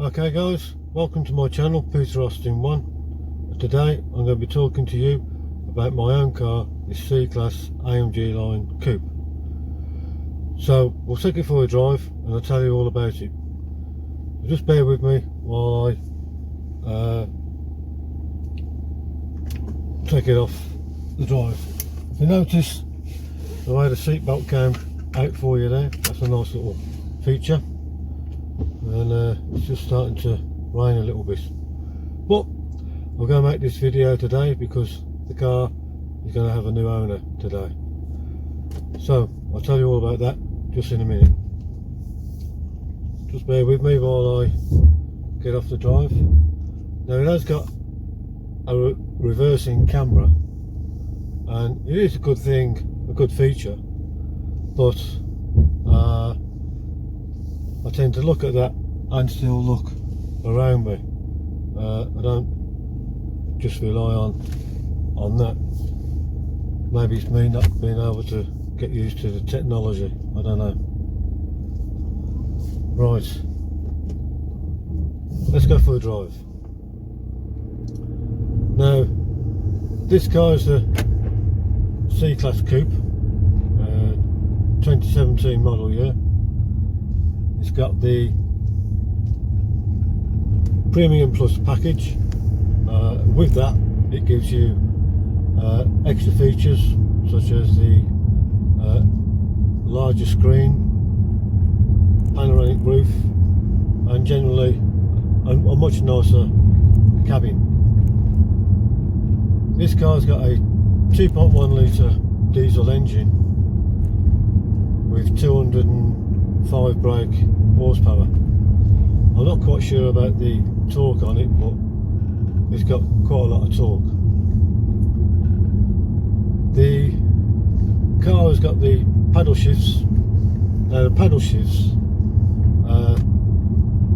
Okay guys, welcome to my channel, Peter Austin 1. Today I'm going to be talking to you about my own car, this C-Class AMG line coupe. So we'll take it for a drive and I'll tell you all about it. Just bear with me while I take it off the drive. If you notice the way the seatbelt came out for you there, that's a nice little feature. And it's just starting to rain a little bit, but I'm going to make this video today because the car is going to have a new owner today. So I'll tell you all about that just in a minute. Just bear with me while I get off the drive. Now it has got a reversing camera, and it is a good thing, a good feature, but I tend to look at that and still look around me. I don't just rely on that. Maybe it's me not being able to get used to the technology, I don't know. Right, let's go for a drive. Now this car is a C-Class coupe, 2017 model year. It's got the Premium Plus package. With that it gives you extra features such as the larger screen, panoramic roof, and generally a much nicer cabin. This car's got a 2.1 litre diesel engine with 205 brake horsepower. I'm not quite sure about the torque on it, but it's got quite a lot of torque. The car has got the paddle shifts. Now the paddle shifts,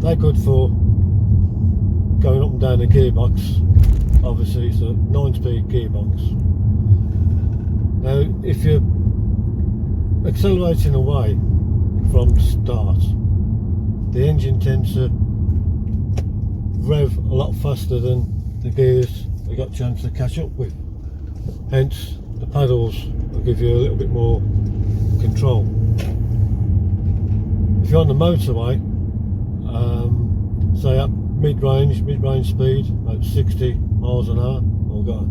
they're good for going up and down the gearbox. Obviously it's a 9-speed gearbox. Now if you're accelerating away from start, the engine tends to rev a lot faster than the gears they got a chance to catch up with. Hence the paddles will give you a little bit more control. If you're on the motorway, say up mid-range speed, about 60 miles an hour. I've got a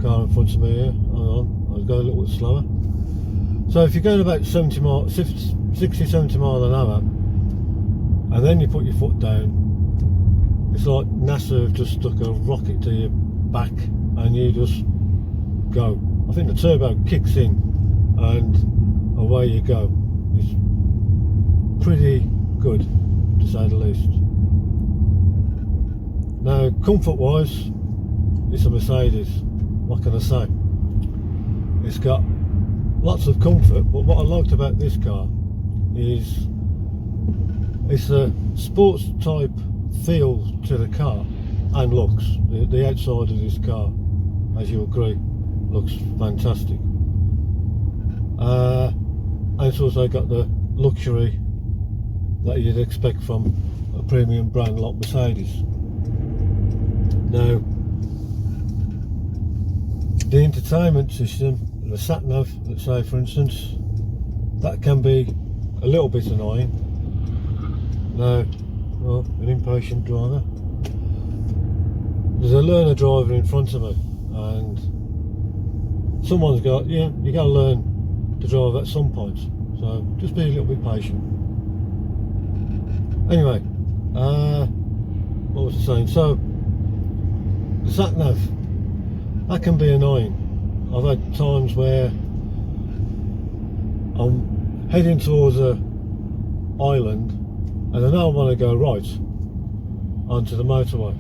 car in front of me here, hang on, I'll go a little bit slower. So if you're going about 60-70 miles an hour, and then you put your foot down, it's like NASA have just stuck a rocket to your back and you just go. I think the turbo kicks in and away you go. It's pretty good, to say the least. Now comfort wise, it's a Mercedes, what can I say? It's got lots of comfort, but what I liked about this car is it's a sports type feel to the car and looks. The outside of this car, as you agree, looks fantastic. And it's also got the luxury that you'd expect from a premium brand like Mercedes. Now the entertainment system, the sat nav, let's say for instance, that can be a little bit annoying. Now, well, an impatient driver. There's a learner driver in front of me, and someone's got, you got to learn to drive at some point. So just be a little bit patient. Anyway, what was I saying? So the sat nav, that can be annoying. I've had times where I'm heading towards a island and I know I want to go right onto the motorway,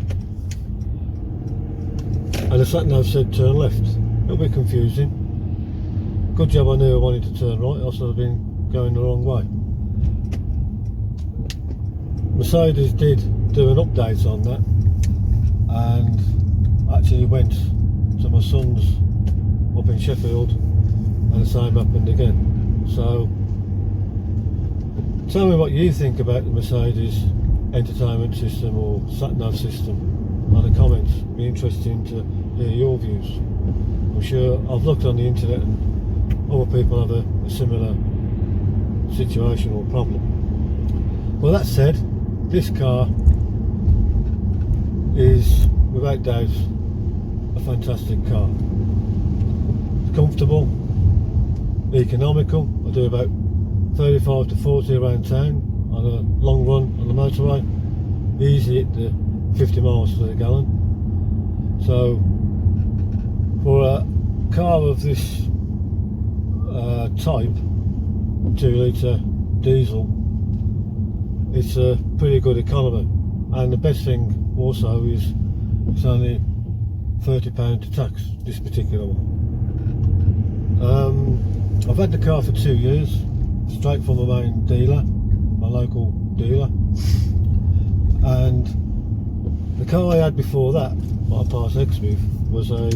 and the sat nav said turn left. A little bit confusing. Good job I knew I wanted to turn right, else I'd have been going the wrong way. Mercedes did do an update on that and actually went to my son's up in Sheffield and the same happened again. So tell me what you think about the Mercedes entertainment system or sat-nav system on the comments. It'd be interesting to hear your views. I'm sure I've looked on the internet and other people have a similar situation or problem. Well, that said, this car is without doubt a fantastic car. It's comfortable, economical. I do about 35 to 40 around town on a long run on the motorway. Easily hit the 50 miles to the gallon. So for a car of this type, 2 litre diesel, it's a pretty good economy. And the best thing also is it's only £30 to tax, this particular one. I've had the car for 2 years, straight from my main dealer, my local dealer. And the car I had before that, what I passed X with, was a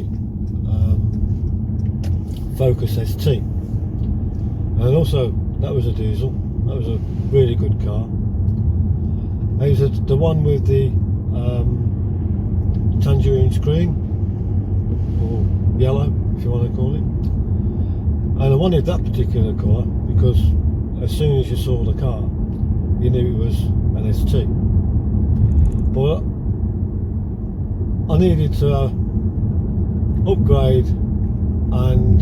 Focus ST. And also, that was a diesel. That was a really good car. It was the one with the tangerine screen, or yellow, if you want to call it. And I wanted that particular car because as soon as you saw the car, you knew it was an ST. But I needed to upgrade, and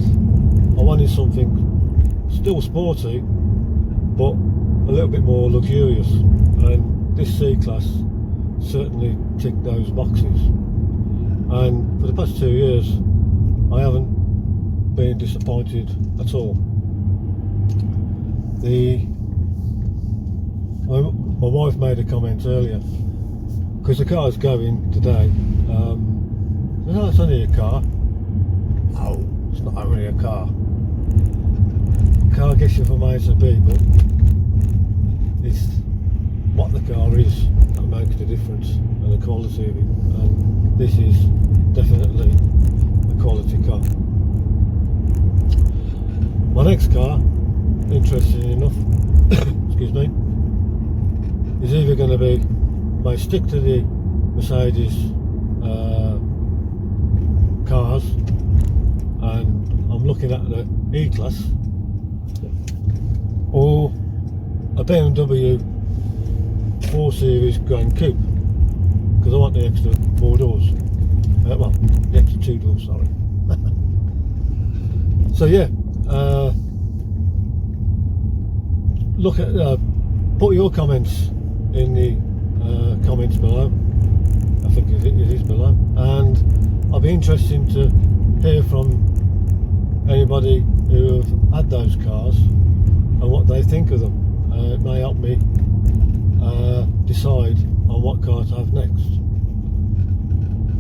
I wanted something still sporty, but a little bit more luxurious. And this C-Class certainly ticked those boxes. And for the past 2 years, I haven't been disappointed at all. My wife made a comment earlier, because the car's going today. No, it's only a car. No, it's not only a car. Car gets you from A to B, but it's what the car is that makes the difference, and the quality of it. And this is definitely a quality car. My next car, interestingly enough, excuse me, is either going to be, may stick to the Mercedes cars, and I'm looking at the E-Class, or a BMW 4 Series Grand Coupe, because I want the extra 4 doors. Well, the extra 2 doors, sorry. So yeah, look at, put your comments in the comments below. I think it is below, and I'll be interested to hear from anybody who have had those cars and what they think of them. It may help me decide on what car to have next.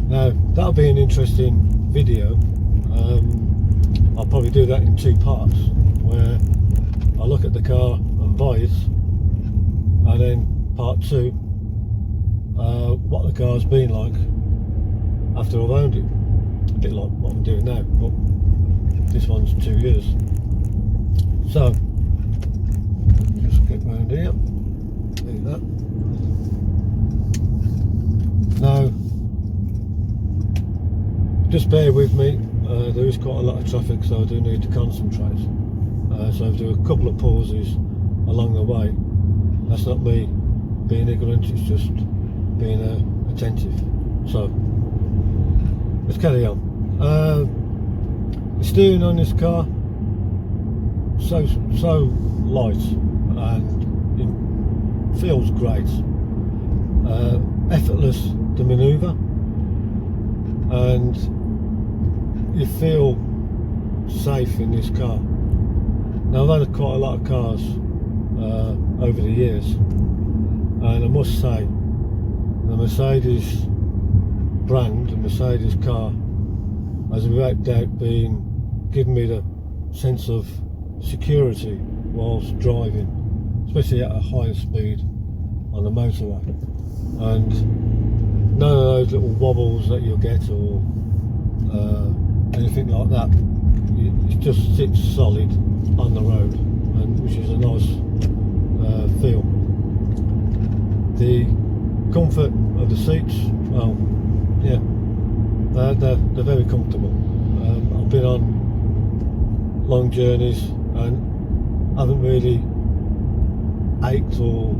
Now, that'll be an interesting video. I'll probably do that in 2 parts, where I look at the car and buy it, and then part 2, what the car's been like after I've owned it. A bit like what I'm doing now, but this one's 2 years. So, just get round here, do that. Now, just bear with me, there is quite a lot of traffic, so I do need to concentrate. So I'll do a couple of pauses along the way. That's not me being ignorant, it's just being attentive. So, let's carry on. The steering on this car, so light, and it feels great. Effortless to manoeuvre, and you feel safe in this car. Now, I've had quite a lot of cars over the years, and I must say the Mercedes brand, the Mercedes car, has without doubt been giving me the sense of security whilst driving, especially at a higher speed on the motorway. And none of those little wobbles that you'll get, or anything like that. It just sits solid on the road, and which is a nice feel. The the seats, well, yeah, they're very comfortable. I've been on long journeys and haven't really ached or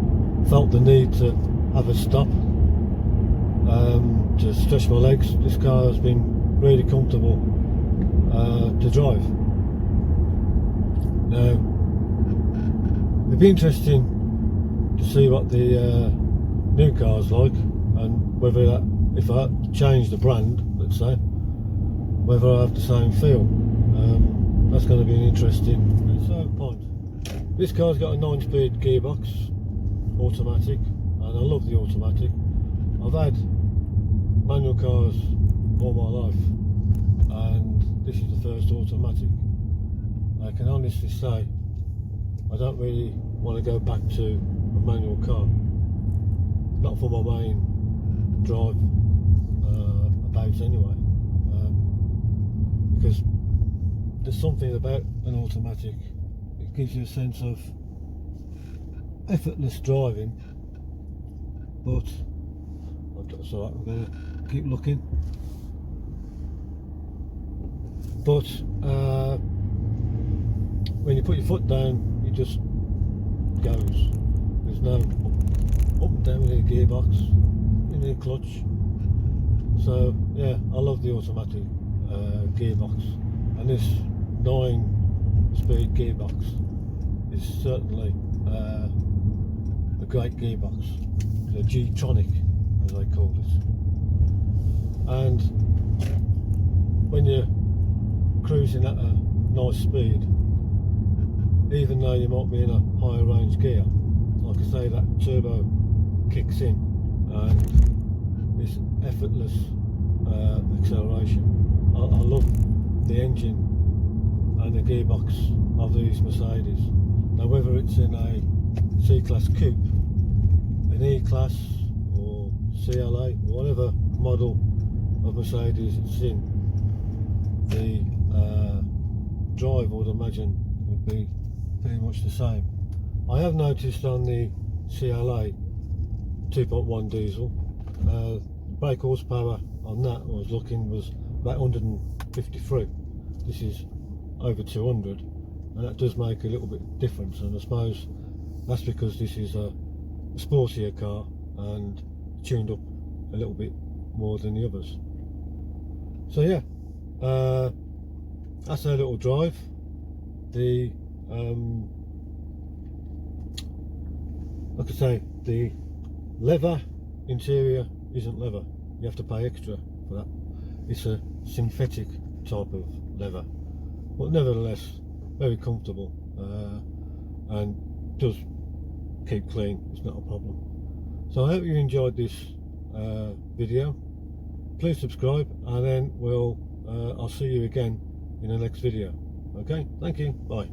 felt the need to have a stop to stretch my legs. This car has been really comfortable to drive. Now, it'd be interesting to see what the new car's like, and whether that, if I had to change the brand, let's say, whether I have the same feel. That's going to be an interesting point. This car's got a 9-speed gearbox, automatic, and I love the automatic. I've had manual cars all my life, and this is the first automatic. I can honestly say I don't really want to go back to a manual car, not for my main drive about anyway, because there's something about an automatic, it gives you a sense of effortless driving. But so I'm going to keep looking. But when you put your foot down, it just goes. There's no up and down in the gearbox, in the clutch. So yeah, I love the automatic gearbox, and this 9-speed gearbox is certainly a great gearbox, the G-tronic as they call it. And when you're cruising at a nice speed, even though you might be in a higher range gear, like I say, that turbo kicks in and it's effortless acceleration. I love the engine and the gearbox of these Mercedes. Now, whether it's in a C-Class coupe, an E-Class or CLA, whatever model of Mercedes it's in, the drive, I would imagine, would be pretty much the same. I have noticed on the CLA 2.1 diesel, brake horsepower on that I was looking was about 153. This is over 200, and that does make a little bit of difference, and I suppose that's because this is a sportier car and tuned up a little bit more than the others. So yeah, that's our little drive. The like I say, the leather interior isn't leather. You have to pay extra for that. It's a synthetic type of leather, but nevertheless very comfortable, and does keep clean. It's not a problem. So I hope you enjoyed this video. Please subscribe, and then I'll see you again in the next video. Okay, thank you, bye.